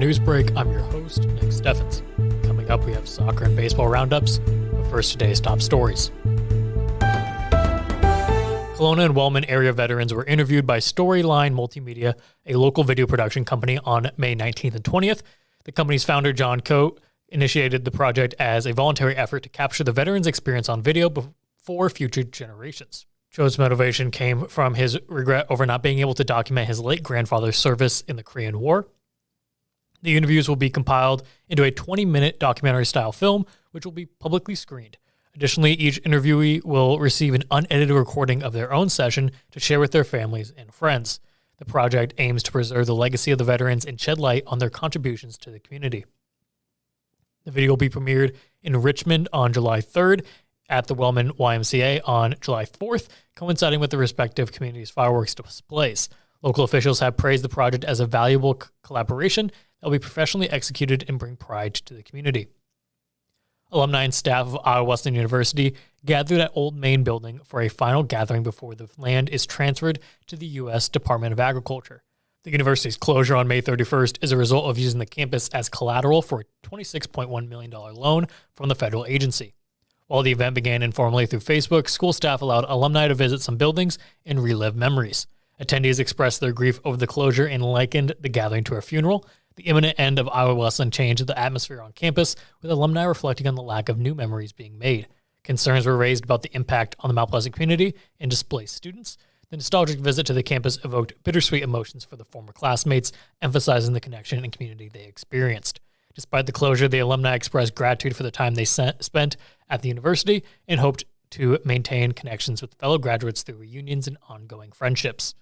news break. I'm your host, Nick Steffens. Coming up, we have soccer and baseball roundups, but first, today's top stories. Kalona and Wellman area veterans were interviewed by Storyline Multimedia, a local video production company, on May 19th and 20th. The company's founder, John Coate, initiated the project as a voluntary effort to capture the veterans' experience on video for future generations. Cho's motivation came from his regret over not being able to document his late grandfather's service in the Korean War. The interviews will be compiled into a 20-minute documentary-style film, which will be publicly screened. Additionally, each interviewee will receive an unedited recording of their own session to share with their families and friends. The project aims to preserve the legacy of the veterans and shed light on their contributions to the community. The video will be premiered in Richmond on July 3rd, at the Wellman YMCA on July 4th, coinciding with the respective communities' fireworks displays. Local officials have praised the project as a valuable collaboration that will be professionally executed and bring pride to the community. Alumni and staff of Iowa Wesleyan University gathered at Old Main Building for a final gathering before the land is transferred to the U.S. Department of Agriculture. The university's closure on May 31st is a result of using the campus as collateral for a $26.1 million loan from the federal agency. While the event began informally through Facebook, school staff allowed alumni to visit some buildings and relive memories. Attendees expressed their grief over the closure and likened the gathering to a funeral. The imminent end of Iowa Wesleyan changed the atmosphere on campus, with alumni reflecting on the lack of new memories being made. Concerns were raised about the impact on the Mount Pleasant community and displaced students. The nostalgic visit to the campus evoked bittersweet emotions for the former classmates, emphasizing the connection and community they experienced. Despite the closure, the alumni expressed gratitude for the time they spent at the university and hoped to maintain connections with fellow graduates through reunions and ongoing friendships.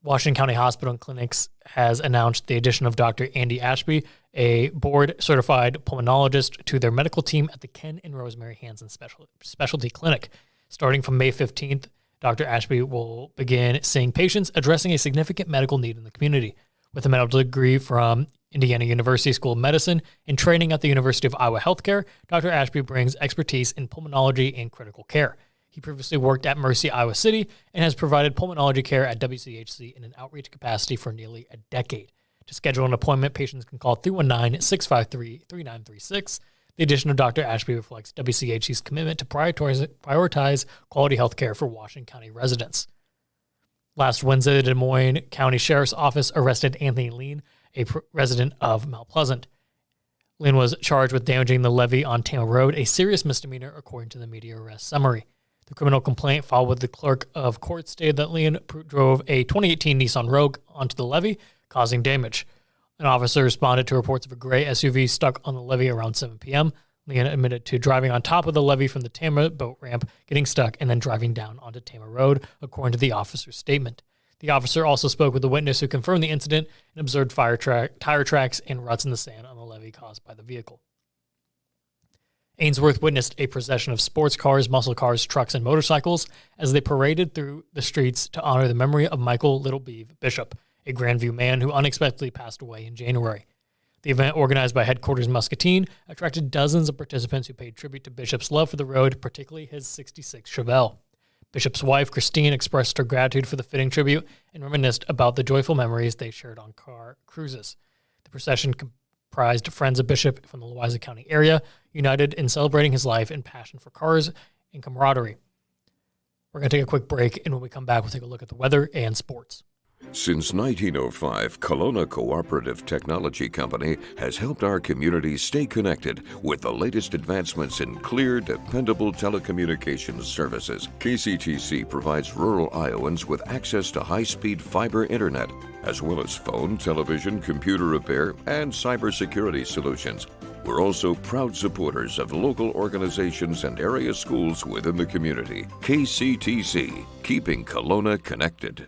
Washington County Hospital and Clinics has announced the addition of Dr. Andy Ashby, a board-certified pulmonologist, to their medical team at the Ken and Rosemary Hansen Specialty Clinic. Starting from May 15th, Dr. Ashby will begin seeing patients addressing a significant medical need in the community. With a medical degree from Indiana University School of Medicine and training at the University of Iowa Healthcare, Dr. Ashby brings expertise in pulmonology and critical care. He previously worked at Mercy, Iowa City, and has provided pulmonology care at WCHC in an outreach capacity for nearly a decade. To schedule an appointment, patients can call 319-653-3936. The addition of Dr. Ashby reflects WCHC's commitment to prioritize quality health care for Washington County residents. Last Wednesday, the Des Moines County Sheriff's Office arrested Anthony Lean, a resident of Mount Pleasant. Lean was charged with damaging the levee on Tama Road, a serious misdemeanor according to the media arrest summary. The criminal complaint filed with the clerk of court stated that Lean drove a 2018 Nissan Rogue onto the levee, causing damage. An officer responded to reports of a gray SUV stuck on the levee around 7 p.m. Lean admitted to driving on top of the levee from the Tama boat ramp, getting stuck, and then driving down onto Tama Road, according to the officer's statement. The officer also spoke with a witness who confirmed the incident and observed tire tracks and ruts in the sand on the levee caused by the vehicle. Ainsworth witnessed a procession of sports cars, muscle cars, trucks, and motorcycles as they paraded through the streets to honor the memory of Michael Littlebeeve Bishop, a Grandview man who unexpectedly passed away in January. The event, organized by Headquarters Muscatine, attracted dozens of participants who paid tribute to Bishop's love for the road, particularly his 66 Chevelle. Bishop's wife, Christine, expressed her gratitude for the fitting tribute and reminisced about the joyful memories they shared on car cruises. The procession comprised friends of Bishop from the Louisa County area, united in celebrating his life and passion for cars and camaraderie. We're going to take a quick break, and when we come back, we'll take a look at the weather and sports. Since 1905, Kalona Cooperative Technology Company has helped our community stay connected with the latest advancements in clear, dependable telecommunications services. KCTC provides rural Iowans with access to high-speed fiber internet, as well as phone, television, computer repair, and cybersecurity solutions. We're also proud supporters of local organizations and area schools within the community. KCTC, keeping Kalona connected.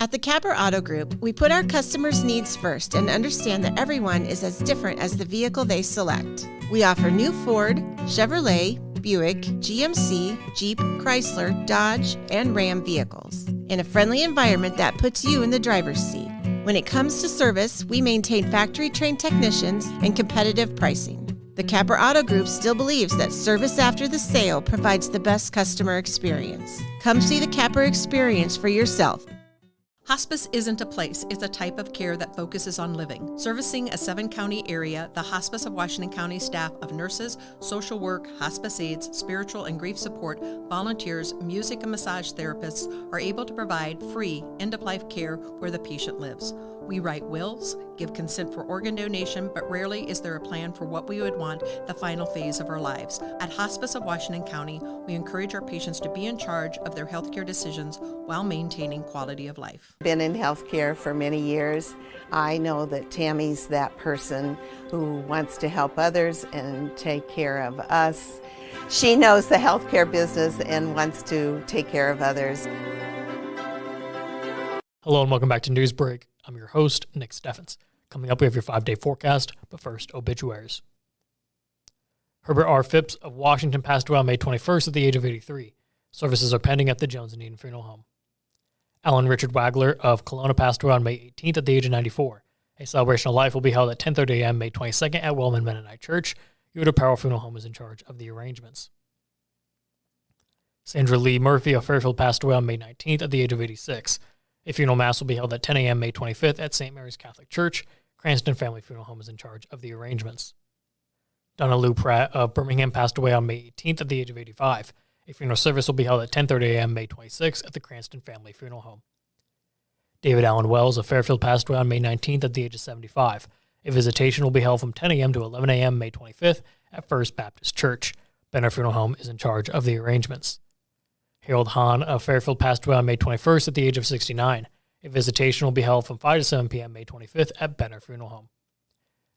At the Capper Auto Group, we put our customers' needs first and understand that everyone is as different as the vehicle they select. We offer new Ford, Chevrolet, Buick, GMC, Jeep, Chrysler, Dodge, and Ram vehicles in a friendly environment that puts you in the driver's seat. When it comes to service, we maintain factory-trained technicians and competitive pricing. The Capper Auto Group still believes that service after the sale provides the best customer experience. Come see the Capper experience for yourself. Hospice isn't a place, it's a type of care that focuses on living. Servicing a 7-county area, the Hospice of Washington County staff of nurses, social work, hospice aides, spiritual and grief support, volunteers, music and massage therapists are able to provide free end-of-life care where the patient lives. We write wills, give consent for organ donation, but rarely is there a plan for what we would want the final phase of our lives. At Hospice of Washington County, we encourage our patients to be in charge of their healthcare decisions while maintaining quality of life. Been in healthcare for many years. I know that Tammy's that person who wants to help others and take care of us. She knows the healthcare business and wants to take care of others. Hello and welcome back to Newsbreak. I'm your host, Nick Steffens. Coming up, we have your 5-day forecast, but first, obituaries. Herbert R. Phipps of Washington passed away on May 21st at the age of 83. Services are pending at the Jones and Eden Funeral Home. Alan Richard Wagler of Kalona passed away on May 18th at the age of 94. A celebration of life will be held at 10:30 a.m. May 22nd at Wellman Mennonite Church. Yoder Powell Funeral Home is in charge of the arrangements. Sandra Lee Murphy of Fairfield passed away on May 19th at the age of 86. A funeral mass will be held at 10 a.m. May 25th at St. Mary's Catholic Church. Cranston Family Funeral Home is in charge of the arrangements. Donna Lou Pratt of Birmingham passed away on May 18th at the age of 85. A funeral service will be held at 10:30 a.m. May 26th at the Cranston Family Funeral Home. David Allen Wells of Fairfield passed away on May 19th at the age of 75. A visitation will be held from 10 a.m. to 11 a.m. May 25th at First Baptist Church. Benner Funeral Home is in charge of the arrangements. Harold Hahn of Fairfield passed away on May 21st at the age of 69. A visitation will be held from 5 to 7 p.m. May 25th at Benner Funeral Home.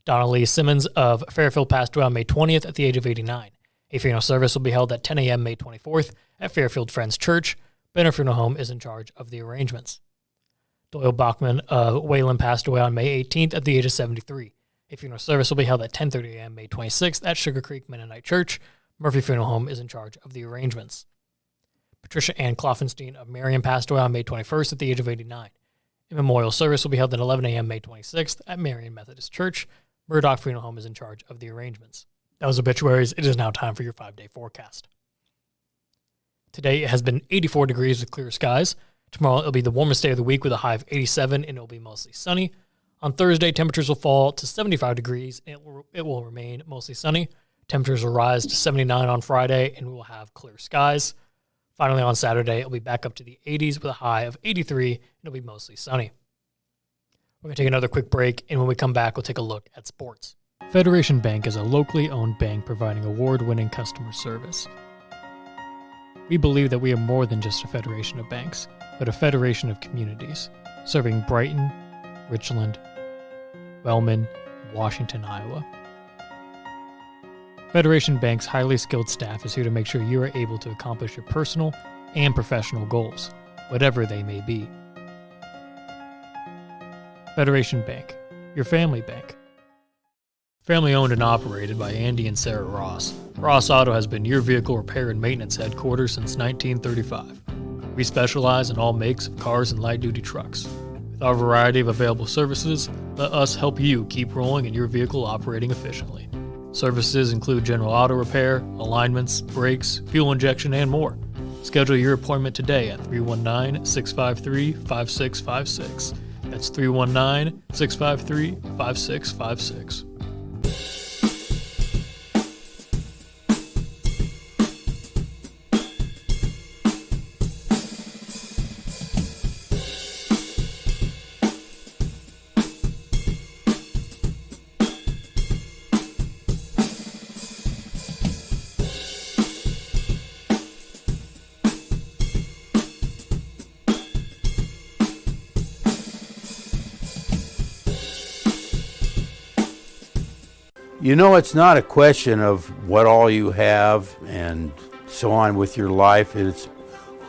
Donna Lee Simmons of Fairfield passed away on May 20th at the age of 89. A funeral service will be held at 10 a.m. May 24th at Fairfield Friends Church. Benner Funeral Home is in charge of the arrangements. Doyle Bachman of Wayland passed away on May 18th at the age of 73. A funeral service will be held at 10:30 a.m. May 26th at Sugar Creek Mennonite Church. Murphy Funeral Home is in charge of the arrangements. Patricia Ann Kloffenstein of Marion passed away on May 21st at the age of 89. A memorial service will be held at 11 a.m. May 26th at Marion Methodist Church. Murdoch Funeral Home is in charge of the arrangements. That was obituaries. It is now time for your 5-day forecast. Today it has been 84 degrees with clear skies. Tomorrow it'll be the warmest day of the week with a high of 87 and it'll be mostly sunny. On Thursday, temperatures will fall to 75 degrees and it will remain mostly sunny. Temperatures will rise to 79 on Friday and we will have clear skies. Finally, on Saturday, it'll be back up to the 80s with a high of 83, and it'll be mostly sunny. We're going to take another quick break, and when we come back, we'll take a look at sports. Federation Bank is a locally owned bank providing award-winning customer service. We believe that we are more than just a federation of banks, but a federation of communities, serving Brighton, Richland, Wellman, and Washington, Iowa. Federation Bank's highly skilled staff is here to make sure you are able to accomplish your personal and professional goals, whatever they may be. Federation Bank, your family bank. Family owned and operated by Andy and Sarah Ross, Ross Auto has been your vehicle repair and maintenance headquarters since 1935. We specialize in all makes of cars and light-duty trucks. With our variety of available services, let us help you keep rolling and your vehicle operating efficiently. Services include general auto repair, alignments, brakes, fuel injection, and more. Schedule your appointment today at 319-653-5656. That's 319-653-5656. You know, it's not a question of what all you have and so on with your life. It's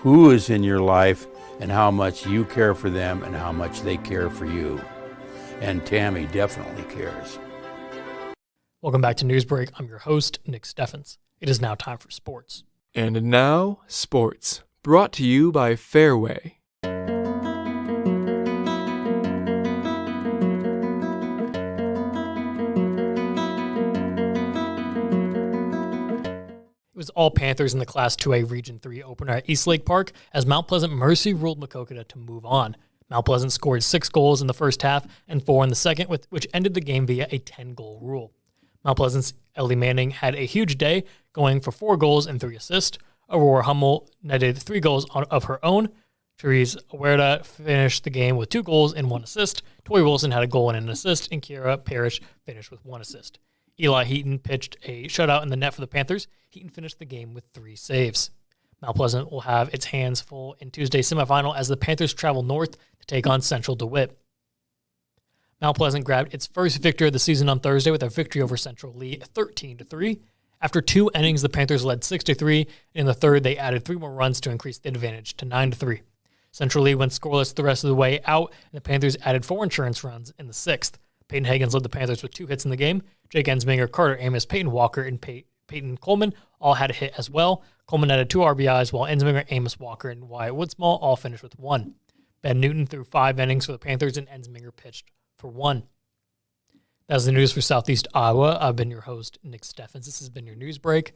who is in your life and how much you care for them and how much they care for you. And Tammy definitely cares. Welcome back to Newsbreak. I'm your host, Nick Steffens. It is now time for sports. And now, sports, brought to you by Fairway. It was all Panthers in the Class 2A Region 3 opener at East Lake Park as Mount Pleasant Mercy ruled Maquoketa to move on. Mount Pleasant scored 6 goals in the first half and 4 in the second, which ended the game via a 10-goal rule. Mount Pleasant's Ellie Manning had a huge day, going for 4 goals and 3 assists. Aurora Hummel netted 3 goals of her own. Therese Huerta finished the game with 2 goals and 1 assist. Tori Wilson had a goal and an assist, and Kiera Parrish finished with 1 assist. Eli Heaton pitched a shutout in the net for the Panthers. Heaton finished the game with 3 saves. Mount Pleasant will have its hands full in Tuesday's semifinal as the Panthers travel north to take on Central DeWitt. Mount Pleasant grabbed its first victory of the season on Thursday with a victory over Central Lee 13-3. After 2 innings, the Panthers led 6-3. In the third, they added 3 more runs to increase the advantage to 9-3. Central Lee went scoreless the rest of the way out, and the Panthers added 4 insurance runs in the 6th. Peyton Higgins led the Panthers with 2 hits in the game. Jake Ensminger, Carter Amos, Peyton Walker, and Peyton Coleman all had a hit as well. Coleman added 2 RBIs, while Ensminger, Amos, Walker, and Wyatt Woodsmall all finished with 1. Ben Newton threw 5 innings for the Panthers, and Ensminger pitched for 1. That's the news for Southeast Iowa. I've been your host, Nick Steffens. This has been your news break.